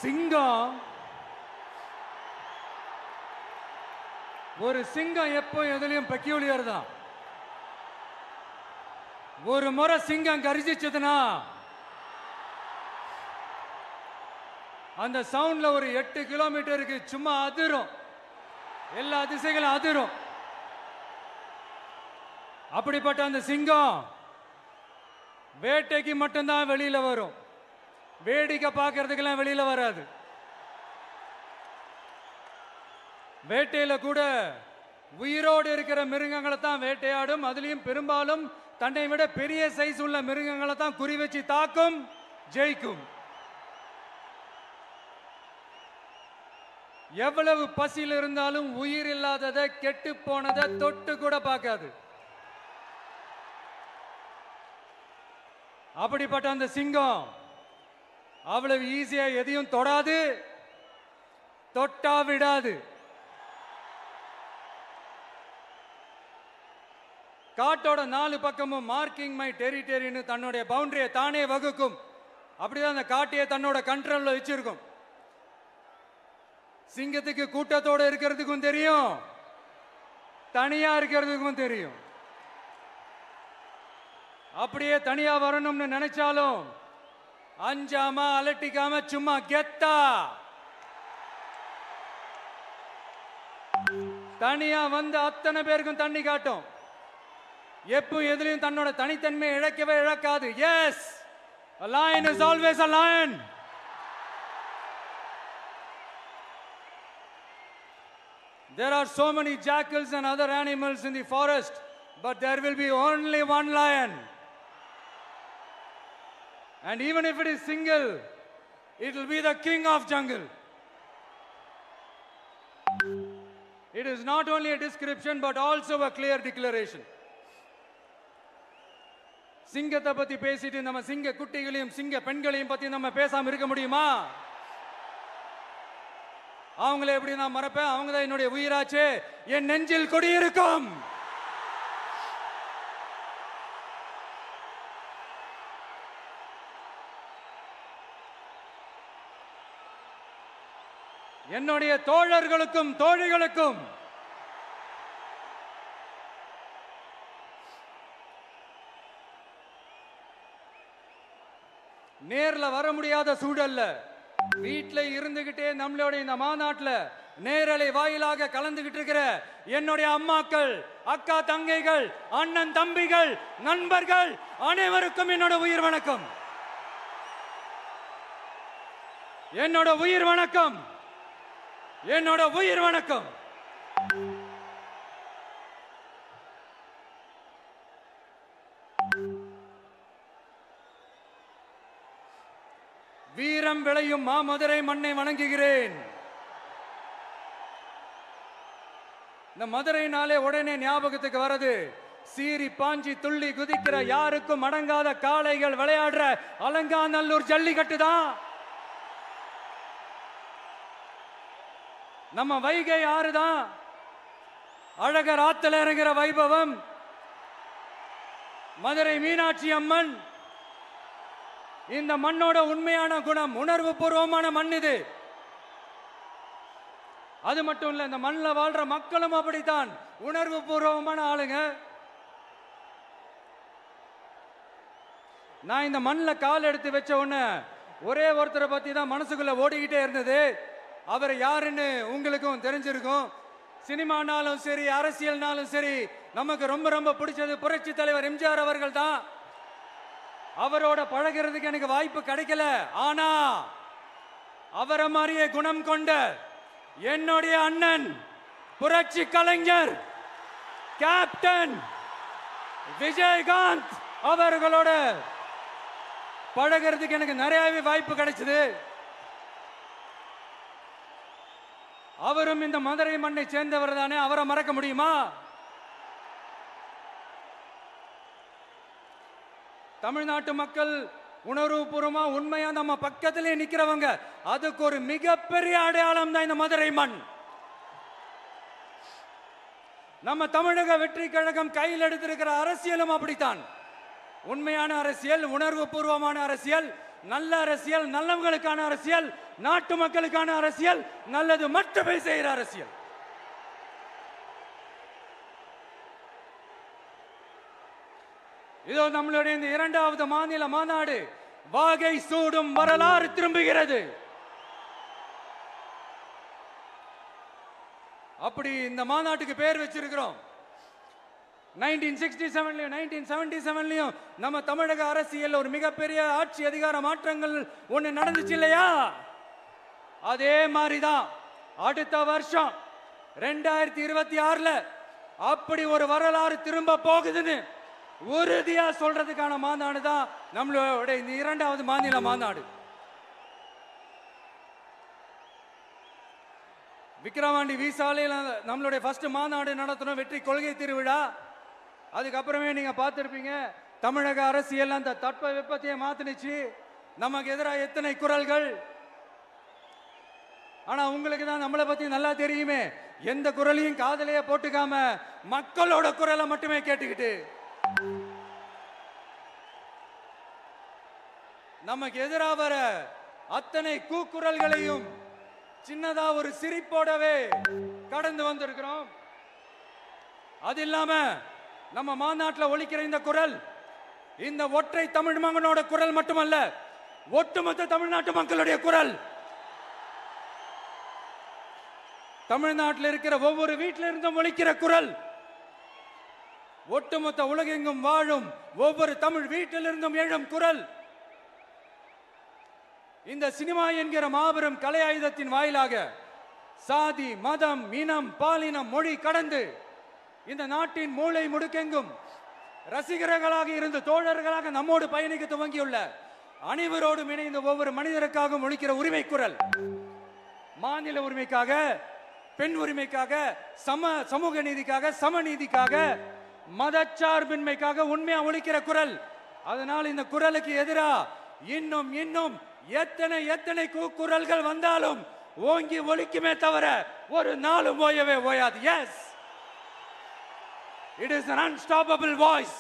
சிங்கம் ஒரு சிங்கம் எப்போ எதுலயும் பெக்யூலியர் தான். ஒரு முறை சிங்கம் கர்ஜிச்சதுன்னா அந்த சவுண்ட்ல ஒரு 8 கிலோமீட்டருக்கு சும்மா அதிரும், எல்லா திசைகளும் அதிரும். அப்படிப்பட்ட அந்த சிங்கம் வேட்டைக்கு மட்டும்தான் வெளியில வரும், வேடிக்கை பார்க்கறதுக்கெல்லாம் வெளியில வராது. வேட்டையில கூட உயிரோடு இருக்கிற மிருகங்களை தான் வேட்டையாடும். அதுலயும் பெரும்பாலும் தன்னை விட பெரிய சைஸ் உள்ள மிருகங்களை தான் குறி வச்சு தாக்கும், ஜெயிக்கும். எவ்வளவு பசியில் இருந்தாலும் உயிர் இல்லாததை, கெட்டு போனதை தொட்டு கூட பார்க்காது. அப்படிப்பட்ட அந்த சிங்கம் அவ்வளவு ஈஸியா எதையும் தொடாது, தொட்டா விடாது. காட்டோட 4 பக்கமும் மார்க்கிங் மை டெரிட்டரின்னு தன்னுடைய பவுண்டரியை தானே வகுக்கும். அப்படிதான் அந்த காட்டையை தன்னோட கண்ட்ரோல்ல வச்சிருக்கும். சிங்கத்துக்கு கூட்டத்தோட இருக்கிறதுக்கும் தெரியும், தனியா இருக்கிறதுக்கும் தெரியும். அப்படியே தனியா வரணும்னு நினைச்சாலும் அஞ்சாம அலட்டிக்காம சும்மா கெத்தா தனியா வந்து அத்தனை பேருக்கும் தண்ணி காட்டும். எப்போ எதிலையும் தன்னோட தனித்தன்மையை இழக்கவே இழக்காது. Yes, a lion is always a lion. There are so many jackals and other animals in the forest, but there will be only one lion. And even if it is single, it will be the king of jungle. It is not only a description but also a clear declaration. சிங்கத்தை பத்தி பேசிட்டு நம்ம சிங்க குட்டிகளையும் சிங்க பெண்களையும் பத்தி நம்ம பேசாம இருக்க முடியுமா? அவங்களை எப்படி நான் மறப்பேன்? அவங்க தான் என்னுடைய உயிராச்சே, என் நெஞ்சில் குடியிருக்கும். என்னுடைய தோழர்களுக்கும் தோழிகளுக்கும் நேர்ல வர முடியாத சூழல்ல வீட்டுல இருந்துகிட்டே நம்மளோட இந்த மாநாட்டுல நேரலை வாயிலாக கலந்துகிட்டு இருக்கிற என்னுடைய அம்மாக்கள், அக்கா தங்கைகள், அண்ணன் தம்பிகள், நண்பர்கள் அனைவருக்கும் என்னோட உயிர் வணக்கம். என்னோட உயிர் வணக்கம், என்னோட உயிர் வணக்கம். வீரம் விளையும் மாமதுரை மண்ணை வணங்குகிறேன். இந்த மதுரைனாலே உடனே ஞாபகத்துக்கு வரது சீறி பாஞ்சி துள்ளி குதிக்கிற யாருக்கும் அடங்காத காளைகள் விளையாடுற அலங்காநல்லூர் ஜல்லிக்கட்டு தான். நம்ம வைகை ஆறுதான் அழகர் ஆத்துல இறங்குற வைபவம். மதுரை மீனாட்சி அம்மன் இந்த மண்ணோட உண்மையான குணம், உணர்வு பூர்வமான மண் இது. அது மட்டும் இல்ல, இந்த மண்ணில் வாழ்ற மக்களும் அப்படித்தான் உணர்வு பூர்வமான ஆளுங்க. நான் இந்த மண்ணில் கால் எடுத்து வச்ச உடனே ஒரே ஒருத்தரை பத்தி தான் மனசுக்குள்ள ஓடிக்கிட்டே இருந்தது. அவர் யாருன்னு உங்களுக்கும் தெரிஞ்சிருக்கும். சினிமானாலும் சரி, அரசியல்னாலும் சரி, நமக்கு ரொம்ப ரொம்ப பிடிச்சது புரட்சி தலைவர் எம்ஜிஆர் அவர்கள் தான். அவரோட பழகிறதுக்கு எனக்கு வாய்ப்பு கிடைக்கல. ஆனா அவரை மாதிரியே குணம் கொண்ட என்னுடைய அண்ணன் புரட்சி கலைஞர் கேப்டன் விஜயகாந்த் அவர்களோட பழகிறதுக்கு எனக்கு நிறையவே வாய்ப்பு கிடைச்சது. அவரும் இந்த மதுரை மண்ணை சேர்ந்தவர் தானே, அவரை மறக்க முடியுமா? தமிழ்நாட்டு மக்கள் உணர்வுபூர்வமா உண்மையா நம்ம பக்கத்திலே நிக்கிறவங்க, அதுக்கு ஒரு மிகப்பெரிய அடையாளம் தான் இந்த மதுரை மண். நம்ம தமிழக வெற்றி கழகம் கையில் எடுத்திருக்கிற அரசியலும் அப்படித்தான். உண்மையான அரசியல், உணர்வு பூர்வமான அரசியல், நல்ல அரசியல், நல்லவங்களுக்கான அரசியல், நாட்டு மக்களுக்கான அரசியல், நல்லது மட்டுமே செய்கிற அரசியல். இதோ நம்மளுடைய இந்த இரண்டாவது மாநில மாநாடு வாகை சூடும் வரலாறு திரும்புகிறது. அப்படி இந்த மாநாட்டுக்கு பேர் வச்சிருக்கிறோம். 1967லயும் 1977லயும் நம்ம தமிழக அரசியல் ஒரு மிகப்பெரிய ஆட்சி அதிகார மாற்றங்கள் ஒண்ணு நடந்துச்சு இல்லையா? அதே மாதிரிதான் அடுத்த வருஷம் 2026ல அப்படி ஒரு வரலாறு திரும்ப போகுதுன்னு உறுதியா சொல்றதுக்கான மாநாடு தான் நம்மளோட இந்த இரண்டாவது மாநில மாநாடு. விக்கிரவாண்டி வீசாலையில் நம்மளுடைய ஃபர்ஸ்ட் மாநாடு நடத்தணும், வெற்றி கொள்கை திருவிழா. அதுக்கப்புறமே நீங்க பார்த்திருப்பீங்க தமிழக அரசியல் அந்த தட்ப வெப்பத்தையே மாத்தினுச்சு. நமக்கு எதிராக எத்தனை குரல்கள். ஆனா உங்களுக்கு தான் நம்மளை பத்தி நல்லா தெரியுமே, எந்த குரலையும் காதலையே போட்டுக்காம மக்களோட குரலை மட்டுமே கேட்டுக்கிட்டு நமக்கு எதிராக வர அத்தனை கூக்குரல்களையும் சின்னதா ஒரு சிரிப்போடவே கடந்து வந்திருக்கிறோம். அது இல்லாம நம்ம மாநாட்டில் ஒலிக்கிற இந்த குரல் இந்த ஒற்றை தமிழ் மகனோட குரல் மட்டுமல்ல, ஒட்டுமொத்த தமிழ்நாட்டு மக்களுடைய குரல். தமிழ்நாட்டில் இருக்கிற ஒவ்வொரு வீட்டில இருந்தும் ஒலிக்கிற குரல், ஒட்டுமொத்த உலகெங்கும் வாழும் ஒவ்வொரு தமிழ் வீட்டிலிருந்தும் எழும் குரல். இந்த சினிமா என்கிற மாபெரும் கலை ஆயுதத்தின் வாயிலாக சாதி, மதம், இனம், பாலினம், மொழி கடந்து இந்த நாட்டின் மூளை முடுக்கெங்கும் ரசிகர்களாக இருந்து தோழர்களாக நம்மோடு பயணிக்க துவங்கியுள்ள அனைவரோடும் இணைந்த ஒவ்வொரு மனிதருக்காகவும் ஒலிக்கிற உரிமை குரல். மாநில உரிமைக்காக, பெண் உரிமைக்காக, சமூக நீதிக்காக, சமநீதிக்காக, மதச்சார்பின்மைக்காக உண்மையா ஒலிக்கிற குரல். அதனால் இந்த குரலுக்கு எதிராக இன்னும் இன்னும் எத்தனை எத்தனை குரல்கள் வந்தாலும் ஓங்கி ஒலிக்குமே தவிர ஒரு நாளும் ஓயவே ஓயாது. Yes, it is an unstoppable voice,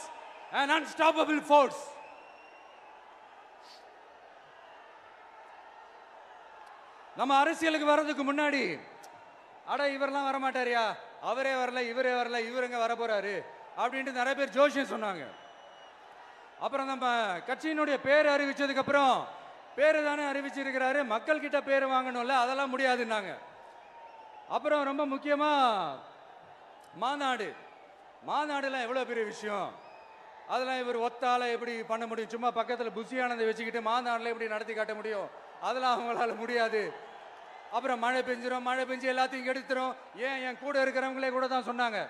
an unstoppable force. நம்ம அரசியலுக்கு வர்றதுக்கு முன்னாடி அட இவரெல்லாம் வர மாட்டாரியா, அவரே வரல, இவரே வரல, இவருங்க வர போறாரு அப்படின்ட்டு நிறைய பேர் ஜோசியம் சொன்னாங்க. அப்புறம் நம்ம கட்சியினுடைய பேர் அறிவிச்சதுக்கு அப்புறம் பேரு தானே அறிவிச்சிருக்கிறாரு, மக்கள் கிட்ட பேர் வாங்கணும்ல, அதெல்லாம் முடியாதுன்னாங்க. அப்புறம் ரொம்ப முக்கியமா மாநாடுலாம் எவ்வளவு பெரிய விஷயம், அதெல்லாம் இவர் ஒத்தால எப்படி பண்ண முடியும், சும்மா பக்கத்தில் புஷியானதை வச்சுக்கிட்டு மாநாடுல எப்படி நடத்தி காட்ட முடியும், அதெல்லாம் அவங்களால முடியாது. அப்புறம் மழை பெஞ்சு எல்லாத்தையும் கெடுத்துரும். ஏன் என் கூட இருக்கிறவங்களே கூட தான் சொன்னாங்க.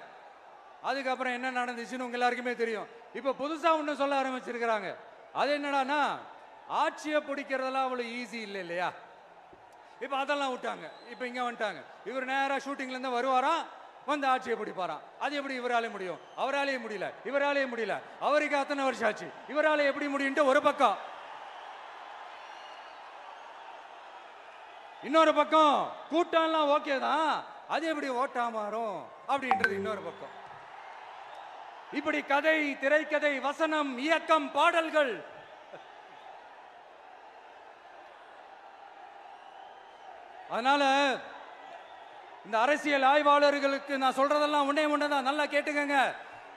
அதுக்கப்புறம் என்ன நடந்துச்சுன்னு உங்க எல்லாருக்குமே தெரியும். இப்ப புதுசா ஒண்ணு சொல்ல ஆரம்பிச்சிருக்கிறாங்க. அது என்னடானா, ஆட்சியை பிடிக்கிறதெல்லாம் அவ்வளவு ஈஸி இல்லை இல்லையா. இப்ப அதெல்லாம் விட்டாங்க, இப்ப இங்க வந்துட்டாங்க. இவர் நேரா ஷூட்டிங்ல இருந்து வருவாராம், வந்து ஆட்சியை பிடிப்பாராம். அது எப்படி இவராலே முடியும், அவராலேயே முடியல, இவராலேயே முடியல, அவருக்கு அத்தனை வருஷம் ஆச்சு, இவராலே எப்படி முடியும் ஒரு பக்கம். இன்னொரு பக்கம் கூட்டம்லாம் ஓகே தான், அது எப்படி ஓட்டா மாறும் அப்படின்றது இன்னொரு பக்கம். இப்படி கதை, திரைக்கதை, வசனம், இயக்கம், பாடல்கள், அதனால இந்த அரசியல் ஆய்வாளர்களுக்கு நான் சொல்றதெல்லாம் ஒன்னேதான், நல்லா கேட்டுக்கங்க.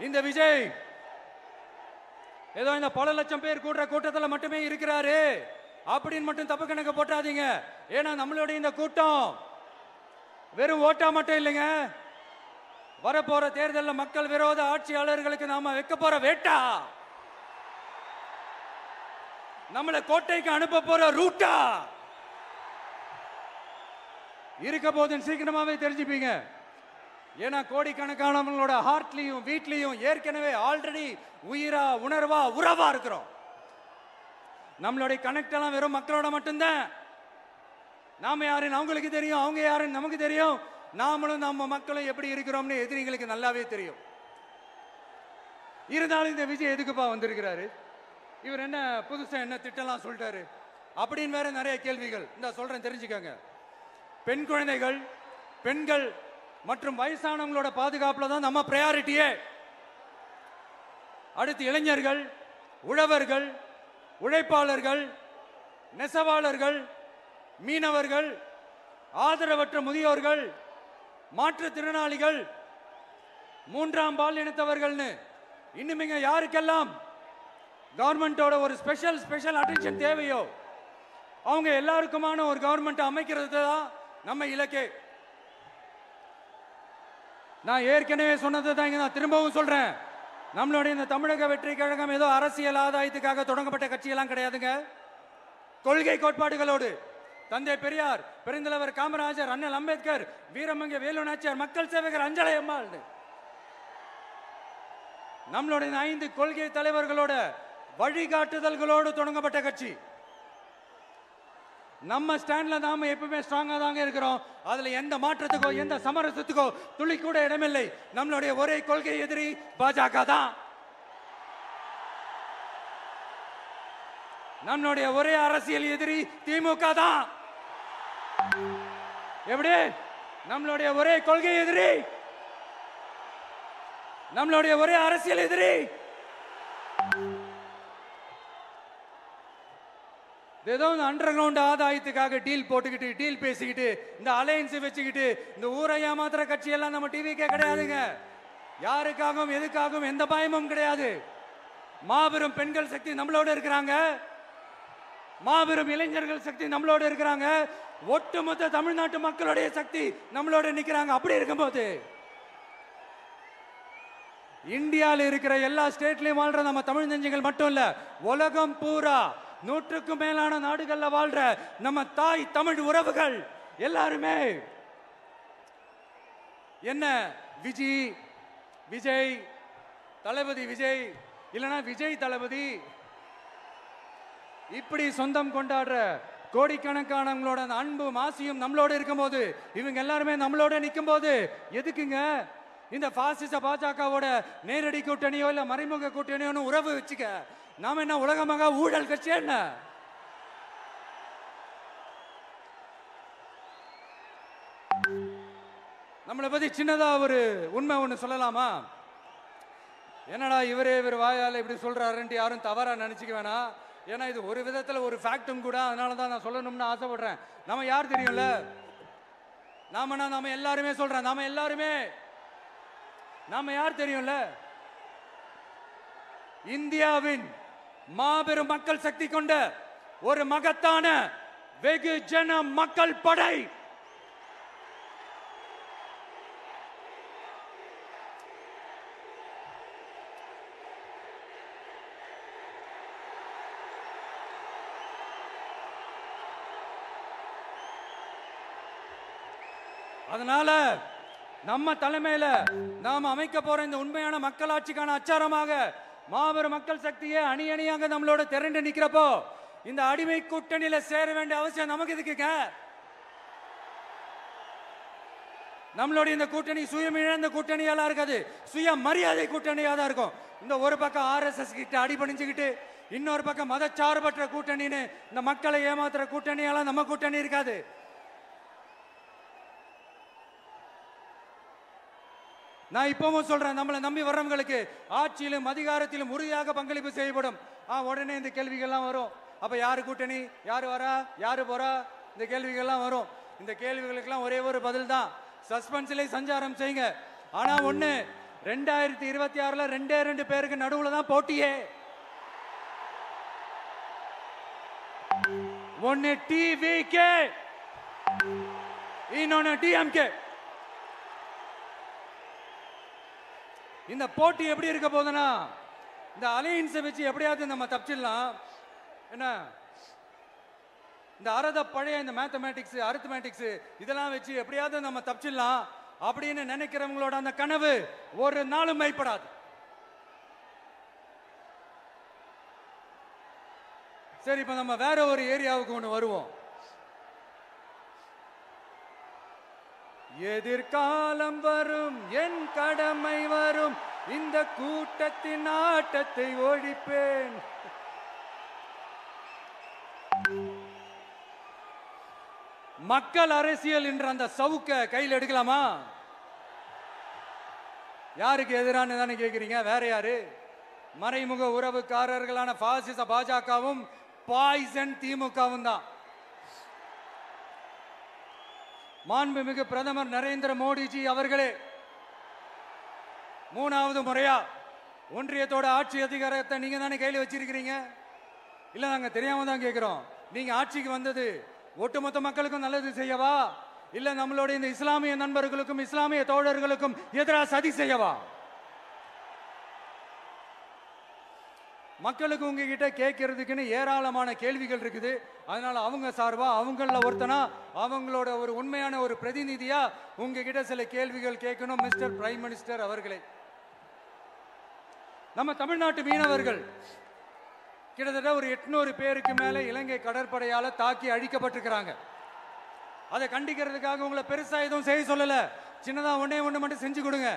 இந்த விஜய் ஏதோ இந்த பல லட்சம் பேர் கூடுற கூட்டத்தில் மட்டுமே இருக்கிறாரு அப்படின்னு மட்டும் தப்பு கணக்கு போட்டாதீங்க. ஏன்னா நம்மளுடைய இந்த கூட்டம் வெறும் ஓட்டா மட்டும் இல்லைங்க, வரப்போற தேர்தலில் மக்கள் விரோத ஆட்சியாளர்களுக்கு நாம வைக்க போற வேட்டா, நம்மளை கோட்டைக்கு அனுப்ப போற ரூட்டா இருக்க போதுன்னு சீக்கிரமாவே தெரிஞ்சுப்பீங்க. ஏன்னா கோடிக்கணக்கானவங்களோட ஹார்ட்லயும் வீட்லயும் ஏற்கனவே ஆல்ரெடி உயிரா, உணர்வா, உறவா இருக்கிறோம். நம்மளுடைய கனெக்ட் எல்லாம் வெறும் மக்களோட மட்டும்தான். நாம யாருன்னு அவங்களுக்கு தெரியும், அவங்க யாருன்னு நமக்கு தெரியும். நாமளும் நம்ம மக்களும் எப்படி இருக்கிறோம்னு எதிரிங்களுக்கு நல்லாவே தெரியும். இருந்தாலும் இந்த விஜய் எதுக்குப்பா வந்திருக்கிறாரு, இவர் என்ன புதுசா என்ன திட்டம்லாம் சொல்லிட்டாரு அப்படின்னு வேற நிறைய கேள்விகள். இந்த சொல்றேன் தெரிஞ்சுக்கங்க. பெண் குழந்தைகள், பெண்கள் மற்றும் வயசானவங்களோட பாதுகாப்புல தான் நம்ம பிரையாரிட்டியே. அடுத்து இளைஞர்கள், உழவர்கள், உழைப்பாளர்கள், நெசவாளர்கள், மீனவர்கள், ஆதரவற்ற முதியோர்கள், மாற்றுத்திறனாளிகள், மூன்றாம் பால் இனத்தவர்கள்னு இன்னும் இங்க யாருக்கெல்லாம் கவர்மெண்டோட ஒரு ஸ்பெஷல் அட்டென்ஷன் தேவையோ அவங்க எல்லாருக்குமான ஒரு கவர்மெண்ட் அமைக்கிறது தான் நம்ம இலக்கே. நான் ஏற்கனவே சொன்னதை தான் இங்க நான் திரும்பவும் சொல்றேன். நம்மளுடைய இந்த தமிழக வெற்றி கழகம் ஏதோ அரசியல் ஆதாயத்துக்காக தொடங்கப்பட்ட கட்சியெல்லாம் கிடையாதுங்க. கொள்கை கோட்பாடுகளோடு தந்தை பெரியார், பெருந்தலைவர் காமராஜர், அண்ணல் அம்பேத்கர், வீரமங்க வேலு நாச்சியார், மக்கள் சேவகர் அஞ்சலை அம்மாள், நம்மளுடைய 5 கொள்கை தலைவர்களோட வழிகாட்டுதல்களோடு தொடங்கப்பட்ட கட்சி. நம்ம ஸ்டாண்ட்ல நாம எப்பவுமே ஸ்ட்ராங்கா தாங்க இருக்கிறோம். அதுல எந்த மாற்றத்துக்கோ எந்த சமரசத்துக்கோ துளி கூட இடமில்லை. நம்மளுடைய ஒரே கொள்கை எதிரி பாஜக தான். நம்மளுடைய ஒரே அரசியல் எதிரி திமுக தான். எப்படி? நம்மளுடைய ஒரே கொள்கை எதிரி, நம்மளுடைய ஒரே அரசியல் எதிரி ஏதோ அண்டர் கிரவுண்ட் ஆதாயத்துக்காக டீல் போட்டுக்கிட்டு டீல் பேசிக்கிட்டு இந்த அலையன்ஸ் வச்சுக்கிட்டு இந்த ஊரை ஏமாத்துற கட்சி எல்லாம் நம்ம டிவிக்கே கிடையாதுங்க. யாருக்காகவும் எதுக்காகவும் எந்த பயமும் கிடையாது. மாபெரும் பெண்கள் சக்தி நம்மளோட இருக்கிறாங்க, மாபெரும் இளைஞர்கள் சக்தி நம்மளோட இருக்கிறாங்க, ஒட்டுமொத்த தமிழ்நாட்டு மக்களுடைய சக்தி நம்மளோட நிக்கிறாங்க. அப்படி இருக்கும்போது இந்தியாவில் இருக்கிற எல்லா ஸ்டேட்லயும் வாழ்ற நம்ம தமிழ் நெஞ்சங்கள் மட்டும் இல்ல, உலகம் பூரா 100க்கும் மேலான நாடுகள்ல வாழ்ற நம்ம தாய் தமிழ் உறவுகள் எல்லாருமே என்ன விஜய் தளபதி விஜய் இல்லனா விஜய் தளபதி இப்படி சொந்தம் கொண்டாடுற கோடிக்கணக்கானவங்களோட அன்பு மாசியும் நம்மளோட இருக்கும்போது, இவங்க எல்லாருமே நம்மளோட நிற்கும் போது எதுக்குங்க இந்த பாசிச பாஜகவோட நேரடி கூட்டணியோ இல்ல மறைமுக கூட்டணியோன்னு உறவு வச்சுக்க? நாம என்ன உலகமாக ஊழல் கட்சி என்ன? நம்மளை பத்தி சின்னதா ஒரு உண்மை ஒண்ணு சொல்லலாமா? என்னடா இவர் வாயால இப்படி சொல்றாருன்ட்டு யாரும் தவறா நினைச்சுக்க வேணாம். ஏன்னா இது ஒரு விதத்துல ஒரு ஃபேக்டும் கூட. அதனாலதான் நான் சொல்லணும்னு ஆசைப்படுறேன். நம்ம யார் தெரியும்ல? நாம எல்லாருமே சொல்றேன். நாம யார் தெரியும்ல? இந்தியாவின் மாபெரும் மக்கள் சக்தி கொண்ட ஒரு மகத்தான வெகுஜன மக்கள் படை. அதனால நம்ம தலைமையில நாம் அமைக்க போற இந்த உண்மையான மக்களாட்சிக்கான அச்சாரமாக மாபெரும் மக்கள் சக்தியே அணி அணியாக நம்மளோட திரண்டு நிக்கிறப்போ இந்த அடிமை கூட்டணியில சேர வேண்டிய அவசியம் நமக்கு இருக்குங்க. நம்மளுடைய இந்த கூட்டணி சுயமிழந்த கூட்டணியெல்லாம் இருக்காது, சுய மரியாதை கூட்டணியா தான் இருக்கும். இந்த ஒரு பக்கம் RSS கிட்ட அடிபணிஞ்சுக்கிட்டு, இன்னொரு பக்கம் மதச்சார்பற்ற கூட்டணின்னு இந்த மக்களை ஏமாத்துற கூட்டணியெல்லாம் நம்ம கூட்டணி இருக்காது. நான் இப்பவும் சொல்றேன், நம்மளை நம்பி வர்றவங்களுக்கு ஆட்சியிலும் அதிகாரத்திலும் உறுதியாக பங்களிப்பு செய்யப்படும். உடனே இந்த கேள்விகள்லாம் வரும். அப்ப யாரு கூட்டணி, யாரு வரா, யாரு போறா, இந்த கேள்விகள்லாம் வரும். இந்த கேள்விகளுக்கெல்லாம் ஒரே ஒரு பதில் தான், சஸ்பென்ஸ்ல சஞ்சாரம் செய்யுங்க. ஆனா ஒண்ணு, 2026ல 2 பேருக்கு நடுவுல தான் போட்டியே. ஒன்னு டிவிகே, இன்னொன்னு டிஎம்கே. இந்த போட்டி எப்படி இருக்க போதுன்னா, இந்த அலையன்ஸை வச்சு எப்படியாவது நம்ம தப்பிச்சிடலாம். என்ன இந்த பழைய இந்த மேத்தமேட்டிக்ஸ், அரித்மேட்டிக்ஸ் இதெல்லாம் வச்சு எப்படியாவது நம்ம தப்பிச்சிடலாம் அப்படின்னு நினைக்கிறவங்களோட அந்த கனவு ஒரு நாளும் மைப்படாது. சரி, இப்ப நம்ம வேற ஒரு ஏரியாவுக்கு ஒண்ணு வருவோம். எதிர்காலம் வரும், என் கடமை வரும், இந்த கூட்டத்தின் ஆட்டத்தை ஒழிப்பேன். மக்கள் அரசியல் என்ற அந்த சவுக்க கையில் எடுக்கலாமா? யாருக்கு எதிரான தானே கேட்கிறீங்க? வேற யாரு? மறைமுக உறவுக்காரர்களான பாசிச பாஜகவும் பாய்சன் திமுகவும் தான். மாண்புமிகு பிரதமர் நரேந்திர மோடிஜி அவர்களே, 3வது முறையா ஒன்றியத்தோட ஆட்சி அதிகாரத்தை நீங்க தானே கையில் வச்சிருக்கிறீங்க. இல்ல நாங்க தெரியாம தான் கேட்கிறோம். நீங்க ஆட்சிக்கு வந்தது ஒட்டுமொத்த மக்களுக்கும் நல்லது செய்யவா, இல்ல நம்மளுடைய இந்த இஸ்லாமிய நண்பர்களுக்கும் இஸ்லாமிய தோழர்களுக்கும் எதிராக சதி செய்யவா? மக்களுக்கு உங்ககிட்ட கேட்கறதுக்குன்னு ஏராளமான கேள்விகள் இருக்குது. அதனால அவங்க சார்பா அவங்கள ஒருத்தனா அவங்களோட ஒரு உண்மையான ஒரு பிரதிநிதியா உங்ககிட்ட சில கேள்விகள் கேட்கணும். மிஸ்டர் பிரைம் மினிஸ்டர் அவர்களே, நம்ம தமிழ்நாட்டு மீனவர்கள் கிட்டத்தட்ட ஒரு 800 பேருக்கு மேல இலங்கை கடற்படையால தாக்கி அழிக்கப்பட்டிருக்கிறாங்க. அதை கண்டிக்கிறதுக்காக உங்களை பெருசா எதுவும் செய்ய சொல்லல, சின்னதா ஒண்ணு மட்டும் செஞ்சு கொடுங்க.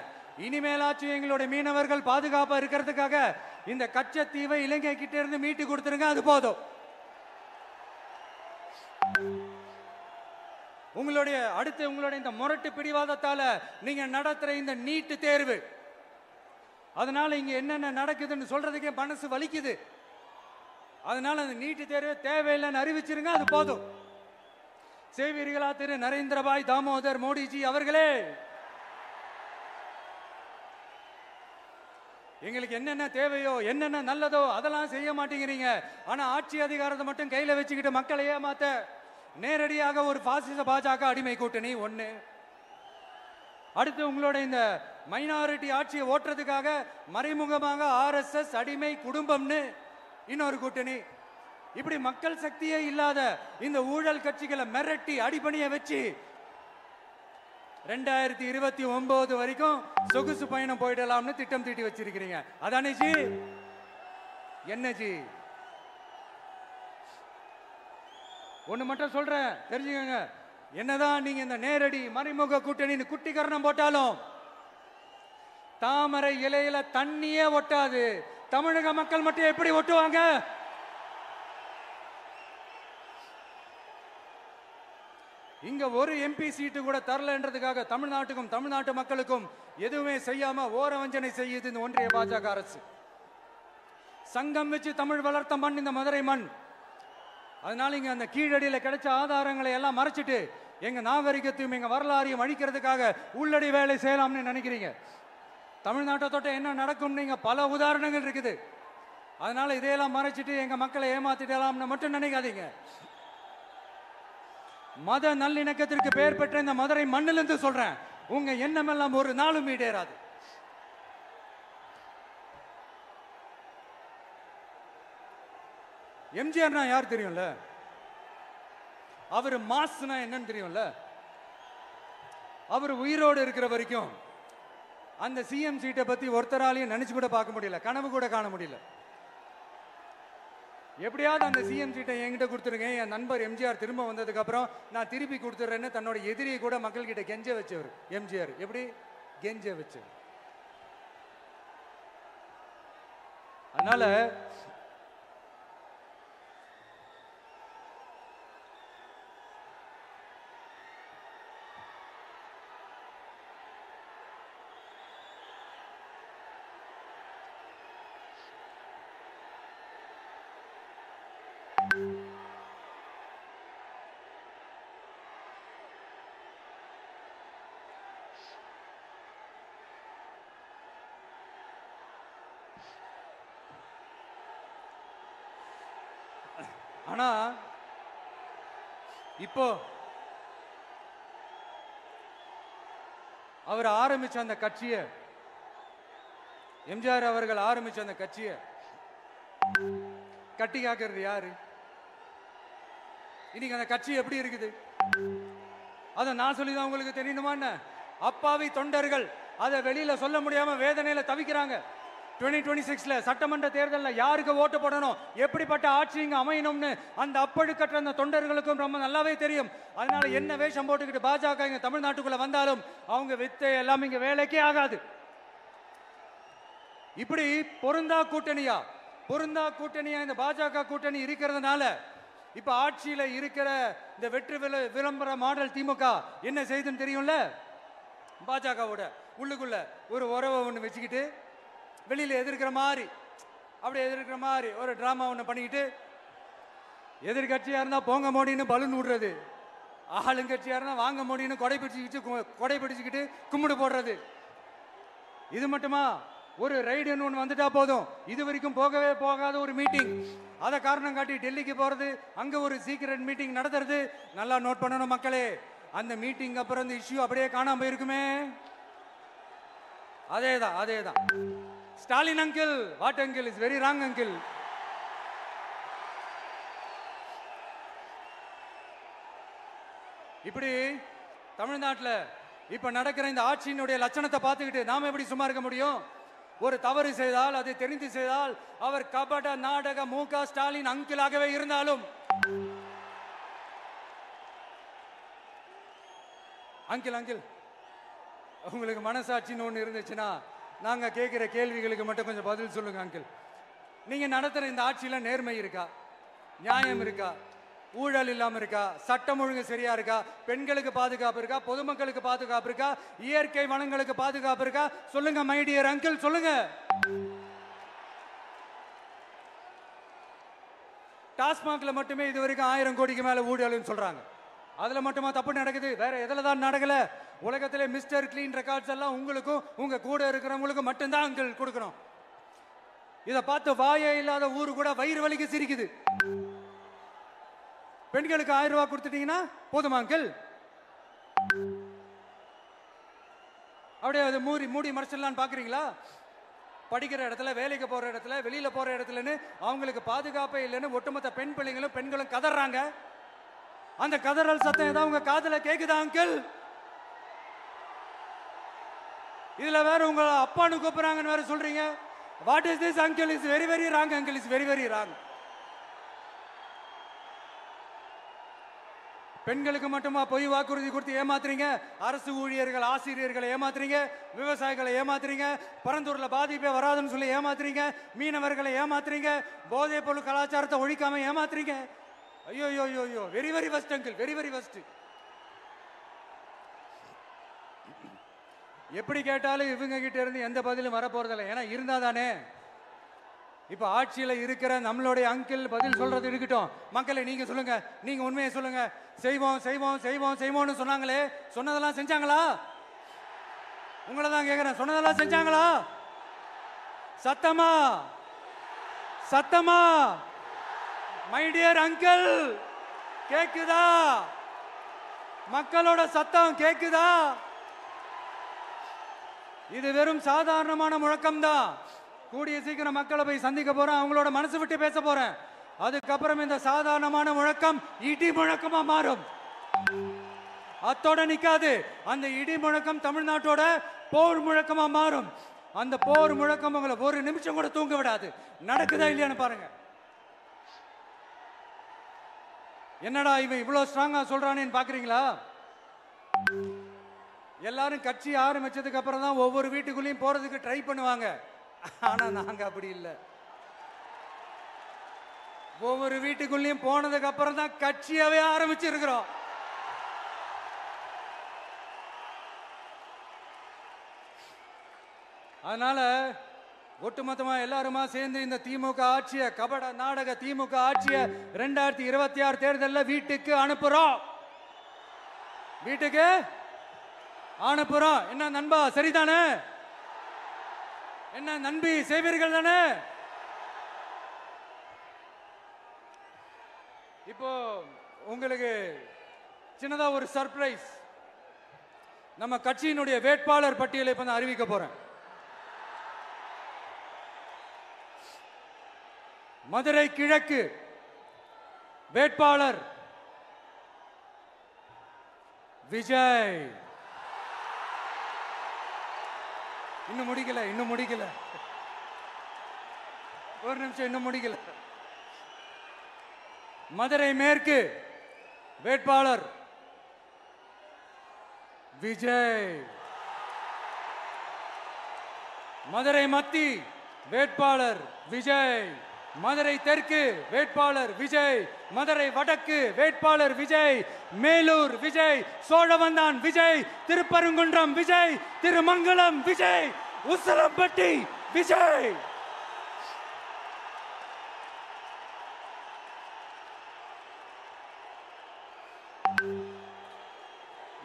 இனிமேலாச்சும் எங்களுடைய மீனவர்கள் பாதுகாப்பா இருக்கிறதுக்காக இந்த கச்சத்தீவை இலங்கை கிட்ட இருந்து மீட்டு கொடுத்துருங்க, அது போதும். உங்களுடைய இந்த முரட்டு பிடிவாதத்தால நீங்க நடத்துற இந்த நீட்டு தேர்வு, அதனால இங்க என்னென்ன நடக்குதுன்னு சொல்றதுக்கே மனசு வலிக்குது. அதனால அந்த நீட்டு தேர்வு தேவையில்லைன்னு அறிவிச்சிருங்க, அது போதும். செய்வீர்களா திரு நரேந்திரபாய் தாமோதர் மோடிஜி அவர்களே? எங்களுக்கு என்னென்ன தேவையோ என்னென்ன நல்லதோ அதெல்லாம் செய்ய மாட்டேங்கிறீங்க. ஆனா ஆட்சி அதிகாரத்தை மட்டும் கையில வச்சுக்கிட்டு மக்களை ஏமாத்த நேரடியாக ஒரு பாசிச பாஜக அடிமை கூட்டணி ஒண்ணு. அடுத்து உங்களோட இந்த மைனாரிட்டி ஆட்சியை ஓட்டுறதுக்காக மறைமுகமாக RSS அடிமை குடும்பம்னு இன்னொரு கூட்டணி. இப்படி மக்கள் சக்தியே இல்லாத இந்த ஊழல் கட்சிகளை மிரட்டி அடிபணிய வச்சு 2029 வரைக்கும் சொகுசு பயணம் போயிடலாம்னு திட்டம் தீட்டி வச்சிருக்கிறீங்க. அதானே ஜி? என்ன ஜி? ஒண்ணு மட்டும் சொல்றேன், தெரிஞ்சுக்கங்க. என்னதான் நீங்க இந்த நேரடி மறைமுக கூட்டணின்னு குட்டிகரணம் போட்டாலும் தாமரை இலையில தண்ணியே ஒட்டாது. தமிழக மக்கள் மட்டும் எப்படி ஒட்டுவாங்க? இங்க ஒரு MP சீட்டு கூட தரலன்றதுக்காக தமிழ்நாட்டுக்கும் தமிழ்நாட்டு மக்களுக்கும் எதுவுமே செய்யாம ஓரவஞ்சனை செய்யுது இந்த ஒன்றிய பாஜக அரசு. சங்கம் வச்சு தமிழ் வளர்த்த மண் இந்த மதுரை மண். அதனால இங்க அந்த கீழடியில கிடைச்ச ஆதாரங்களை எல்லாம் மறைச்சிட்டு எங்க நாகரிகத்தையும் எங்க வரலாறையும் அழிக்கிறதுக்காக உள்ளடி வேலை செய்யலாம்னு நினைக்கிறீங்க. தமிழ்நாட்டை தொட்ட என்ன நடக்கும் நீங்க பல உதாரணங்கள் இருக்குது. அதனால இதையெல்லாம் மறைச்சிட்டு எங்க மக்களை ஏமாத்திடலாம்னு மட்டும் நினைக்காதீங்க. மத நல்லிணக்கத்திற்கு பெயர் பெற்ற இந்த மதுரை மண்ணிலிருந்து சொல்றேன், உங்க எண்ணம் எல்லாம் ஒரு நாளும் ஈடேறாது. எம்ஜிஆர்னா யார் தெரியும்ல? அவர் மாஸ்னா என்னன்னு தெரியும்ல? அவர் உயிரோடு இருக்கிற வரைக்கும் அந்த CM சீட்டை பத்தி ஒருத்தராலையும் நினைச்சு கூட பார்க்க முடியல, கனவு கூட காண முடியல. எப்படியாவது அந்த CM சீட்டை என்கிட்ட கொடுத்துருங்க, என் நண்பர் எம்ஜிஆர் திரும்ப வந்ததுக்கு அப்புறம் நான் திருப்பி கொடுத்துறேன்னு தன்னோட எதிரியை கூட மக்கள் கிட்ட கெஞ்ச வச்சவர் எம்ஜிஆர். எப்படி கெஞ்ச வச்சவர்? அதனால ஆனா இப்போ அவர் ஆரம்பிச்ச அந்த கட்சியை, எம்ஜிஆர் அவர்கள் ஆரம்பிச்ச அந்த கட்சியை கட்டி காக்கிறது யாரு? இன்னைக்கு அந்த கட்சி எப்படி இருக்குது? அதை நான் சொல்லிதான் உங்களுக்கு தெரியணுமா? அப்பாவி தொண்டர்கள் அதை வெளியில சொல்ல முடியாம வேதனையில தவிக்கிறாங்க. 2026 சட்டமன்ற தேர்தலில் யாருக்கு ஓட்டு போடணும், எப்படிப்பட்ட ஆட்சி இங்க அமையணும்னு அந்த அப்பழுக்கற்ற அந்த தொண்டர்களுக்கும் ரொம்ப நல்லாவே தெரியும். அதனால என்ன வேஷம் போட்டுக்கிட்டு பாஜக இங்க தமிழ்நாட்டுக்குள்ள வந்தாலும் அவங்க வித்தை எல்லாம் இங்க வேலைக்கே ஆகாது. இப்படி பொருந்தா கூட்டணியா இந்த பாஜக கூட்டணி இருக்கிறதுனால இப்ப ஆட்சியில இருக்கிற இந்த வெற்றி விளம்பர மாடல் திமுக என்ன செய்யுதுன்னு தெரியும்ல? பாஜகவோட உள்ளுக்குள்ள ஒரு உறவை ஒண்ணு வச்சுக்கிட்டு வெளியில எதிர்க்கிற மாதிரி ஒரு டிராமா ஒண்ணு பண்ணிக்கிட்டு எதிர்கட்சியா இருந்தா போங்க மோடின்னு பலூன் விடுறது, ஆளுங்கட்சியா இருந்தா வாங்க மோடின்னு கொடை பிடிச்சுக்கிட்டு கும்பிடு போடுறது. இது மட்டுமா? ஒரு ரைடுன்னு ஒன்று வந்துட்டா போதும், இது வரைக்கும் போகவே போகாத ஒரு மீட்டிங், அதை காரணம் காட்டி டெல்லிக்கு போறது, அங்க ஒரு சீக்ரெட் மீட்டிங் நடத்துறது. நல்லா நோட் பண்ணணும் மக்களே, அந்த மீட்டிங் அப்புறம் இந்த இஷ்யூ அப்படியே காணாம போயிருக்குமே. அதேதான் அதேதான். Stalin uncle, what uncle is very wrong uncle. இப்படி தமிழ்நாட்டில் இப்ப நடக்கிற இந்த ஆட்சியினுடைய லட்சணத்தை பார்த்துக்கிட்டு நாம எப்படி சும்மா இருக்க முடியும்? ஒரு தவறு செய்தால், அதை தெரிந்து செய்தால், அவர் கபட நாடக மு.க. ஸ்டாலின் அங்கிளாகவே இருந்தாலும், அங்கிள் அங்கிள் உங்களுக்கு மனசாட்சின்னு ஒன்று இருந்துச்சுன்னா நாங்க கேட்கிற கேள்விகளுக்கு மட்டும் கொஞ்சம் பதில் சொல்லுங்க அங்கிள். நீங்க நடத்துற இந்த ஆட்சியில நேர்மை இருக்கா? நியாயம் இருக்கா? ஊழல் இல்லாம இருக்கா? சட்டம் ஒழுங்கு சரியா இருக்கா? பெண்களுக்கு பாதுகாப்பு இருக்கா? பொதுமக்களுக்கு பாதுகாப்பு இருக்கா? இயற்கை வளங்களுக்கு பாதுகாப்பு இருக்கா? சொல்லுங்க மை டியர் அங்கிள், சொல்லுங்க. டாஸ்மாக்ல மட்டுமே இது வரைக்கும் 1000 கோடிக்கு மேல ஊழல்னு சொல்றாங்க. அதுல மட்டுமா தப்பு நடக்குது? வேற எதுல தான் நடக்கல? உலகத்திலே மிஸ்டர் கிளீன் ரெக்கார்ட்ஸ் எல்லாம் உங்களுக்கும் உங்க கூட இருக்கிறவங்களுக்கும் மட்டும்தான் அங்கிள் கொடுக்கணும். இதை பார்த்து வாயே இல்லாத ஊரு கூட வயிறு வலிக்கு சிரிக்குது. பெண்களுக்கு 1000 ரூபாய் கொடுத்துட்டீங்கன்னா போதுமா அங்கிள்? அப்படியே அதை மூடி மறைச்சிடலான்னு பாக்குறீங்களா? படிக்கிற இடத்துல, வேலைக்கு போற இடத்துல, வெளியில போற இடத்துலன்னு அவங்களுக்கு பாதுகாப்பே இல்லைன்னு ஒட்டுமொத்த பெண்களும் கதறாங்க. அந்த கதறல் சத்தம் ஏதாவது உங்க காதுல கேக்குதா அங்கிள்? இதுல வேற உங்க அப்பான்னு கூப்பிடுறாங்கன்னு வேற சொல்றீங்க. What is this uncle? Is very very wrong uncle, is very very wrong. பெண்களுக்கு மட்டுமா பொய் வாக்குறுதி கொடுத்து ஏமாத்துறீங்க? அரசு ஊழியர்கள், ஆசிரியர்களை ஏமாத்துறீங்க, விவசாயிகளை ஏமாத்துறீங்க, பரந்தூர்ல பாதிப்பே வராதுன்னு சொல்லி ஏமாத்துறீங்க, மீனவர்களை ஏமாத்துறீங்க, போதைப் பொருள் கலாச்சாரத்தை ஒழிக்காம ஏமாத்துறீங்க. ஐயோ ஐயோ ஐயோ, very very வஸ்ட் uncle, very very வஸ்ட். எப்படி கேட்டாலும் இவங்க கிட்ட இருந்து எந்த பதிலும் வரப்போறதில்லை. ஏன்னா இருந்தா தானே. இப்ப ஆட்சியில இருக்கிற நம்மளுடைய அங்கிள் பதில் சொல்றது இருக்கட்டும். மக்களை நீங்க சொல்லுங்க, நீங்க உண்மையை சொல்லுங்க. செய்வோம் செய்வோம் செய்வோம் செய்வோம்னு சொன்னாங்களே, சொன்னதெல்லாம் செஞ்சாங்களா? உங்களை தான் கேக்குறேன், சொன்னதெல்லாம் செஞ்சாங்களா? சத்தமா சத்தமா மை டியர் அங்கிள், கேக்குதா? மக்களோட சத்தம் கேக்குதா? இது வெறும் சாதாரணமான முழக்கம் தான். கூடிய சீக்கிரம் மக்களை போய் சந்திக்க போறேன், அவங்களோட மனசு விட்டு பேச போறேன். அதுக்கப்புறம் இந்த சாதாரணமான முழக்கம் இடி முழக்கமா மாறும். அத்தோட நிக்காது. அந்த இடி முழக்கம் தமிழ்நாட்டோட போர் முழக்கமா மாறும். அந்த போர் முழக்கம் உங்களை ஒரு நிமிஷம் கூட தூங்க விடாது. நடக்குதா இல்லையான்னு பாருங்க. என்னடா இவன் இவ்வளவு ஸ்ட்ராங்கா சொல்றானேன்னு பாக்குறீங்களா? எல்லாரும் கட்சி ஆரம்பிச்சதுக்கு அப்புறம் தான் ஒவ்வொரு வீட்டுக்குள்ளேயும் போறதுக்கு ட்ரை பண்ணுவாங்க. ஆனா நாங்க அப்படி இல்லை. ஒவ்வொரு வீட்டுக்குள்ளேயும் போனதுக்கு அப்புறம் தான் கட்சியாவே ஆரம்பிச்சிருக்கிறோம். அதனால ஒட்டுமொத்தமா எல்லாருமா சேர்ந்து இந்த திமுக ஆட்சிய, கபட நாடக திமுக ஆட்சிய 2026 தேர்தலில் வீட்டுக்கு அனுப்புறோம். வீட்டுக்கு அனுப்புறோம். என்ன நண்பா, சரிதானே? என்ன நண்பி, செய்வீர்கள் தானே? இப்போ உங்களுக்கு சின்னதா ஒரு சர்ப்ரைஸ். நம்ம கட்சியினுடைய வேட்பாளர் பட்டியலை இப்ப நான் அறிவிக்க போறேன். மதுரை கிழக்கு வேட்பாளர் விஜய். இன்னும் முடிக்கல. ஒரு நிமிஷம், இன்னும் முடிக்கல. மதுரை மேற்கு வேட்பாளர் விஜய். மதுரை மத்தி வேட்பாளர் விஜய். மதுரை தெற்கு வேட்பாளர் விஜய். மதுரை வடக்கு வேட்பாளர் விஜய். மேலூர் விஜய். சோழவந்தான் விஜய். திருப்பரங்குன்றம் விஜய். திருமங்கலம் விஜய். உசிலம்பட்டி விஜய்.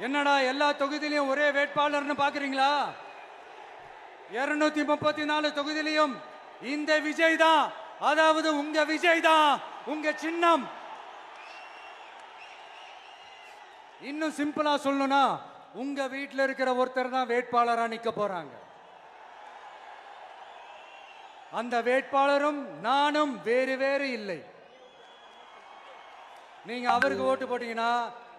என்னடா எல்லா தொகுதியிலும் ஒரே வேட்பாளர்னு பாக்குறீங்களா? 234 தொகுதியிலும் இந்த விஜய் தான், அதாவது உங்க விஜய் தான் உங்க சின்னம். இன்னும் சிம்பிளா சொல்லணும்னா உங்க வீட்டில் இருக்கிற ஒருத்தர் தான் வேட்பாளரா நிக்க போறாங்க. அந்த வேட்பாளரும் நானும் வேறு வேறு இல்லை. நீங்க அவருக்கு ஓட்டு போட்டீங்கன்னா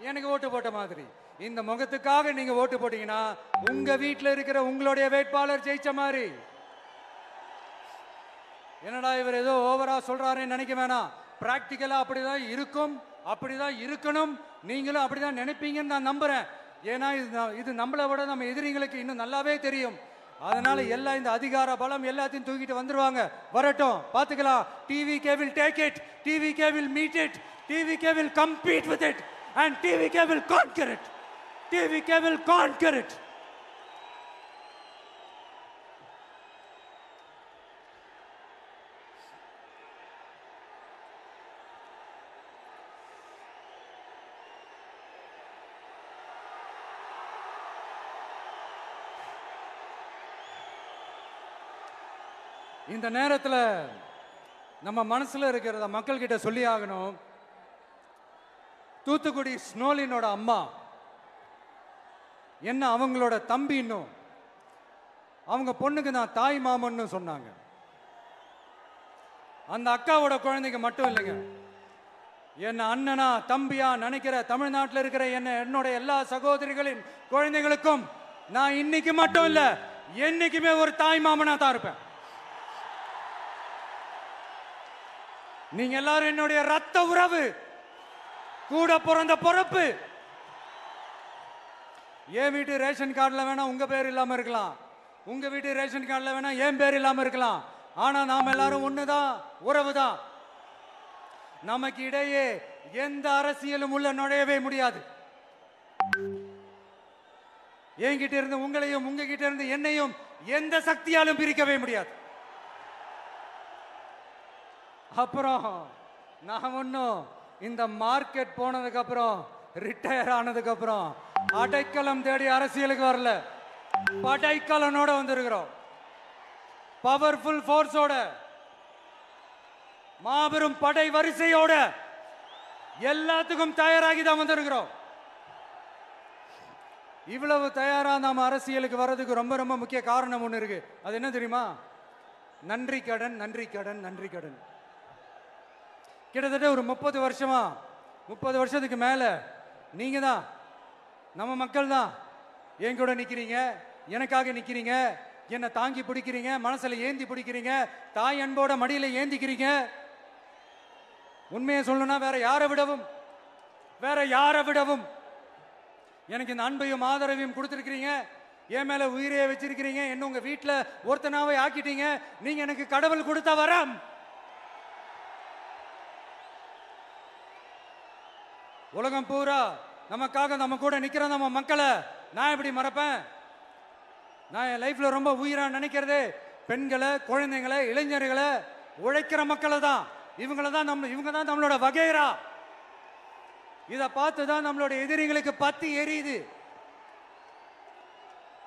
எனக்கு ஓட்டு போட்ட மாதிரி, இந்த முகத்துக்காக நீங்க ஓட்டு போட்டீங்கன்னா உங்க வீட்டில் இருக்கிற உங்களுடைய வேட்பாளர் ஜெயிச்ச மாதிரி. என்னடா இவர் ஏதோ ஓவரா சொல்றாருன்னு நினைக்க வேணாம். பிராக்டிக்கலா அப்படிதான் இருக்கும், அப்படிதான் இருக்கணும். நீங்களும் அப்படிதான் நினைப்பீங்கன்னு நான் நம்புறேன். ஏன்னா இது நம்மளை விட நம்ம எதிரிங்களுக்கு இன்னும் நல்லாவே தெரியும். அதனால எல்லா இந்த அதிகார பலம் எல்லாத்தையும் தூக்கிட்டு வந்துருவாங்க. வரட்டும், பாத்துக்கலாம். TVK will take it, TVK will meet it, TVK will compete with it and TVK will conquer it, TVK will conquer it. இந்த நேரத்தில் நம்ம மனசுல இருக்கிறத மக்கள் கிட்ட சொல்லி ஆகணும். தூத்துக்குடி ஸ்னோலினோட அம்மா என்ன அவங்களோட தம்பி, இன்னும் அவங்க பொண்ணுக்கு நான் தாய் மாமன்னு சொன்னாங்க. அந்த அக்காவோட குழந்தைக்கு மட்டும் இல்லைங்க, என்ன அண்ணனா தம்பியா நினைக்கிற தமிழ்நாட்டில் இருக்கிற என்னோட எல்லா சகோதரிகளின் குழந்தைகளுக்கும் நான் இன்னைக்கு மட்டும் இல்ல, என்னைக்குமே ஒரு தாய் மாமனா தான் இருப்பேன். நீங்க எல்லாரும் என்னுடைய ரத்த உறவு, கூட பிறந்த பொறுப்பு. என் வீட்டு ரேஷன் கார்டுல வேணா உங்க பேர் இல்லாம இருக்கலாம், உங்க வீட்டு ரேஷன் கார்டுல வேணா என் பேர் இல்லாம இருக்கலாம். ஆனா நாம எல்லாரும் ஒண்ணுதான், உறவுதான். நமக்கு இடையே எந்த அரசியலும் உள்ள நுழையவே முடியாது. என்கிட்ட இருந்து உங்களையும் உங்ககிட்ட இருந்து என்னையும் எந்த சக்தியாலும் பிரிக்கவே முடியாது. அப்புறம் நான் ஒன்னும் இந்த மார்க்கெட் போனதுக்கு அப்புறம், ரிட்டையர் ஆனதுக்கு அப்புறம் அடைக்கலம் தேடி அரசியலுக்கு வரல, படைக்கலனோட வந்திருக்கிறோம். பவர்ஃபுல் போர்ஸோட, மாபெரும் படை வரிசையோட, எல்லாத்துக்கும் தயாராகி தான் வந்திருக்கிறோம். இவ்வளவு தயாரா நாம அரசியலுக்கு வர்றதுக்கு ரொம்ப ரொம்ப முக்கிய காரணம் ஒண்ணு இருக்கு. அது என்ன தெரியுமா? நன்றி கடன், நன்றி கடன், நன்றி கடன். கிட்டத்தட்ட ஒரு 30 வருஷமா, 30 வருஷத்துக்கு மேல நீங்க தான், நம்ம மக்கள் தான் என் கூட நிக்கிறீங்க, எனக்காக நிக்கிறீங்க, என்னை தாங்கி பிடிக்கிறீங்க, மனசுல ஏந்தி பிடிக்கிறீங்க, தாய் அன்போட மடியில ஏந்திக்கிறீங்க. உண்மையை சொல்லணும்னா வேற யாரை விடவும் எனக்கு இந்த அன்பையும் ஆதரவையும் கொடுத்திருக்கிறீங்க. என் மேல உயிரையே வச்சிருக்கிறீங்க. என்ன உங்க வீட்டுல ஒருத்தனாவே ஆக்கிட்டீங்க. நீங்க எனக்கு கடவுள் கொடுத்த வரம். உலகம் பூரா நமக்காக நம்ம கூட நிக்கிற நம்ம மக்களை நான் எப்படி மறப்பேன்? நான் என் லைஃப்ல ரொம்ப உயிரா நினைக்கிறதே பெண்களை, குழந்தைங்களை, இளைஞர்களை, உழைக்கிற மக்களை தான். இவங்க தான் நம்மளோட வகைரா. இதை பார்த்துதான் நம்மளோட எதிரிகளுக்கு பத்தி எரியுது.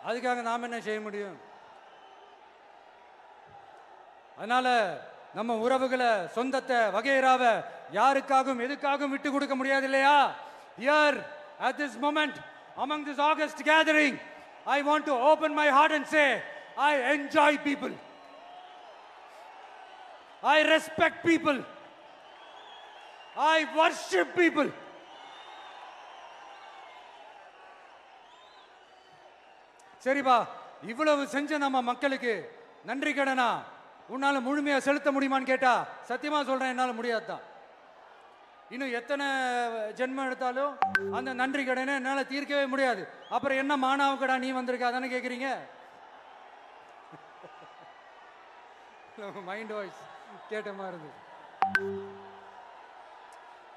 அதுக்காக நாம் என்ன செய்ய முடியும்? அதனால நம்ம உறவுகளை, சொந்தத்தை, வகைராவை யாருக்காகவும் எதுக்காகவும் விட்டு கொடுக்க முடியாது இல்லையா? Here at this moment among this August gathering, I want to open my heart and say I enjoy people, I respect people, I worship people. சரிப்பா, இவ்வளவு செஞ்ச நம்ம மக்களுக்கு நன்றி கடனா உன்னால முழுமையா செலுத்த முடியுமான்னு கேட்டா சத்தியமா சொல்றேன், என்னால முடியாதுதான். இன்னும் எத்தனை ஜென்மம் எடுத்தாலும் அந்த நன்றி கடனை என்னால தீர்க்கவே முடியாது. அப்புறம் என்ன மானாவுக்கடா நீ வந்திருக்க அதானே கேக்குறீங்க? மைண்ட் வாய்ஸ் கேட்ட மாதிரி இருந்து.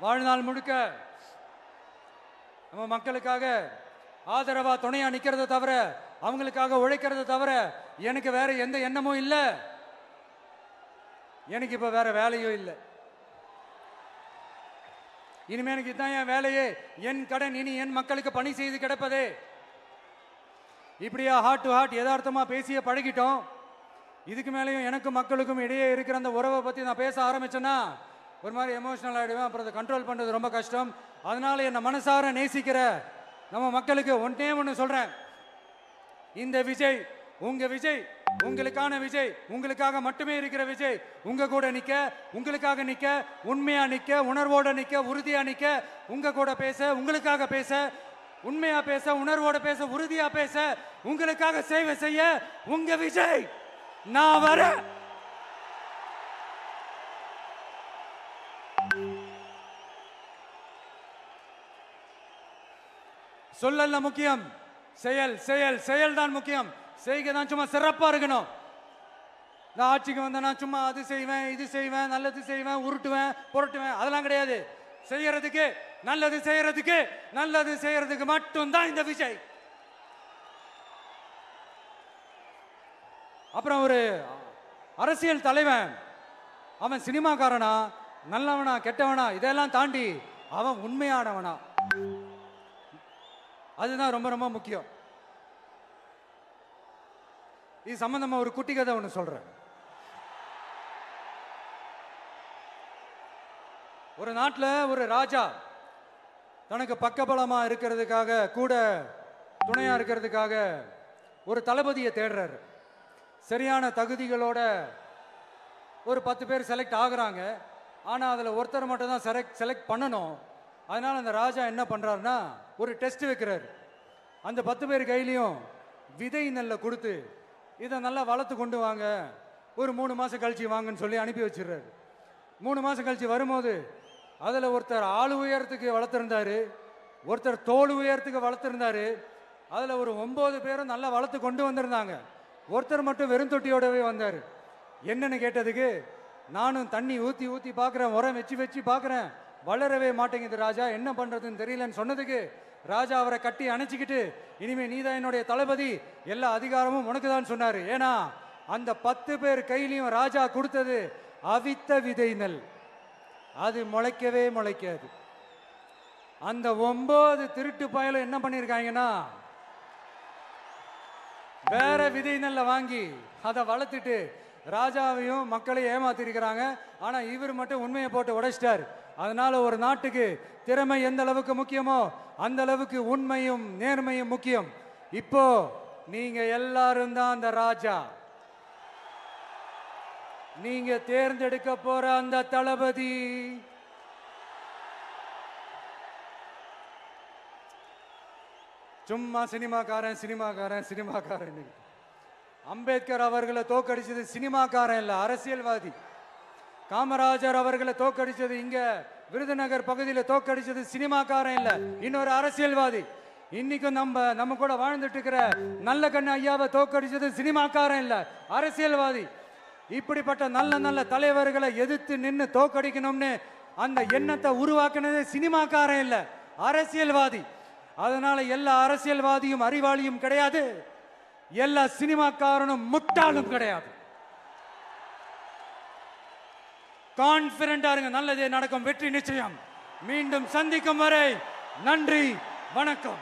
வாழ்நாள் முழுக்க நம்ம மக்களுக்காக ஆதரவா துணையா நிக்கிறத தவிர, அவங்களுக்காக உழைக்கிறத தவிர எனக்கு வேற எந்த எண்ணமும் இல்லை. எனக்கு இப்ப வேற வேலையும் இல்லை. இனிமே எனக்கு இதுதான் என் வேலையே, என் கடன் இனி என் மக்களுக்கு பணி செய்து கிடப்பதே. இப்படியா ஹார்ட் டு ஹார்ட் யதார்த்தமா பேசிய பழகிட்டோம். இதுக்கு மேலேயும் எனக்கும் மக்களுக்கும் இடையே இருக்கிற அந்த உறவை பத்தி நான் பேச ஆரம்பிச்சேன்னா ஒரு மாதிரி எமோஷனல் ஆகிடுவேன். அப்புறம் அதை கண்ட்ரோல் பண்ணுறது ரொம்ப கஷ்டம். அதனால என்னை மனசார நேசிக்கிற நம்ம மக்களுக்கு ஒன்றே ஒன்று சொல்றேன். இந்த விஜய் உங்க விஜய், உங்களுக்கான விஜய், உங்களுக்காக மட்டுமே இருக்கிற விஜய். உங்க கூட நிக்க, உங்களுக்காக நிக்க, உண்மையா நிக்க, உணர்வோட நிக்க, உறுதியா நிக்க, உங்க கூட பேச, உங்களுக்காக பேச, உண்மையா பேச, உணர்வோட பேச, உறுதியா பேச, உங்களுக்காக சேவை செய்ய உங்க விஜய் நான் வரேன். சொல்லல முக்கியம், செயல் செயல் செயல் தான் முக்கியம். செய்கை தான் சும்மா சிறப்பா இருக்கணும். நான் ஆட்சிக்கு வந்தேன்னா சும்மா அது செய்வேன், இது செய்வேன், நல்லது செய்வேன், உருட்டுவேன், புரட்டுவேன், அதெல்லாம் கிடையாது. செய்யறதுக்கு, நல்லது செய்யறதுக்கு, நல்லது செய்யறதுக்கு மட்டும்தான் இந்த விஜய். அப்புறம் ஒரு அரசியல் தலைவன் அவன் சினிமாக்காரனா, நல்லவனா, கெட்டவனா, இதெல்லாம் தாண்டி அவன் உண்மையானவனா, அதுதான் ரொம்ப ரொம்ப முக்கியம். இது சம்பந்தமா ஒரு குட்டி கதை ஒன்று சொல்றேன். ஒரு நாட்டில் ஒரு ராஜா தனக்கு பக்கபலமா இருக்கிறதுக்காக, கூட துணையா இருக்கிறதுக்காக ஒரு தளபதியை தேடுறாரு. சரியான தகுதிகளோட ஒரு 10 பேர் செலக்ட் ஆகுறாங்க. ஆனால் அதில் ஒருத்தர் மட்டும் தான் செலக்ட் பண்ணணும். அதனால அந்த ராஜா என்ன பண்றாருன்னா ஒரு டெஸ்ட் வைக்கிறாரு. அந்த 10 பேர் கையிலையும் விதை நெல்லை கொடுத்து இதை நல்லா வளர்த்து கொண்டு வாங்க, ஒரு 3 மாசம் கழிச்சு வாங்கன்னு சொல்லி அனுப்பி வச்சிடுறாரு. 3 மாசம் கழிச்சு வரும்போது அதில் ஒருத்தர் ஆளு உயரத்துக்கு வளர்த்துருந்தாரு, ஒருத்தர் தோல் உயரத்துக்கு வளர்த்துருந்தாரு. அதில் ஒரு 9 பேரும் நல்லா வளர்த்து கொண்டு வந்திருந்தாங்க. ஒருத்தர் மட்டும் வெறும் தொட்டியோடவே வந்தார். என்னன்னு கேட்டதுக்கு, நானும் தண்ணி ஊற்றி ஊற்றி பார்க்குறேன், உரம் வச்சு வச்சு பார்க்குறேன், வளரவே மாட்டேங்குது ராஜா, என்ன பண்ணுறதுன்னு தெரியலன்னு சொன்னதுக்கு ராஜா அவரை கட்டி அணைச்சிக்கிட்டு, இனிமே நீதான் என்னுடைய தளபதி, எல்லா அதிகாரமும் உனக்கு தான் சொன்னார். ஏன்னா அந்த 10 பேர் கையிலையும் ராஜா கொடுத்தது அவித்த விதை நெல், அது முளைக்கவே முளைக்காது. அந்த 9 திருட்டு பயலும் என்ன பண்ணியிருக்காங்கன்னா வேற விதை நெல்லை வாங்கி அதை வளர்த்துட்டு ராஜாவையும் மக்களையும் ஏமாத்திருக்கிறாங்க. ஆனா இவர் மட்டும் உண்மையை போட்டு உடைச்சிட்டார். அதனால ஒரு நாட்டுக்கு திறமை எந்த அளவுக்கு முக்கியமோ அந்த அளவுக்கு உண்மையும் நேர்மையும் முக்கியம். இப்போ நீங்க எல்லாரும் தான் அந்த ராஜா. நீங்க தேர்ந்தெடுக்க போற அந்த தளபதி சும்மா சினிமாக்காரன் சினிமாக்காரன் சினிமாக்காரன். அம்பேத்கர் அவர்களை தோக்கடிச்சது சினிமாக்காரன் இல்ல, அரசியல்வாதி. காமராஜர் அவர்களை தோக்கடிச்சது, இங்க விருதுநகர் பகுதியில் தோக்கடிச்சது சினிமாக்காரன் இல்ல, இன்னொரு அரசியல்வாதி. இன்னைக்கும் நம்ம கூட வாழ்ந்துட்டு இருக்கிற நல்ல கண்ணு ஐயாவை தோக்கடிச்சது சினிமாக்காரன் இல்ல, அரசியல்வாதி. இப்படிப்பட்ட நல்ல நல்ல தலைவர்களை எதிர்த்து நின்று தோக்கடிக்கணும்னு அந்த எண்ணத்தை உருவாக்குனது சினிமாக்காரன் இல்ல, அரசியல்வாதி. அதனால எல்லா அரசியல்வாதியும் அறிவாளியும் கிடையாது, எல்லா சினிமாக்காரனும் முட்டாளும் கிடையாது. கான்பிடண்டா இருங்க, நல்லதே நடக்கும், வெற்றி நிச்சயம். மீண்டும் சந்திக்கும் வரை நன்றி, வணக்கம்.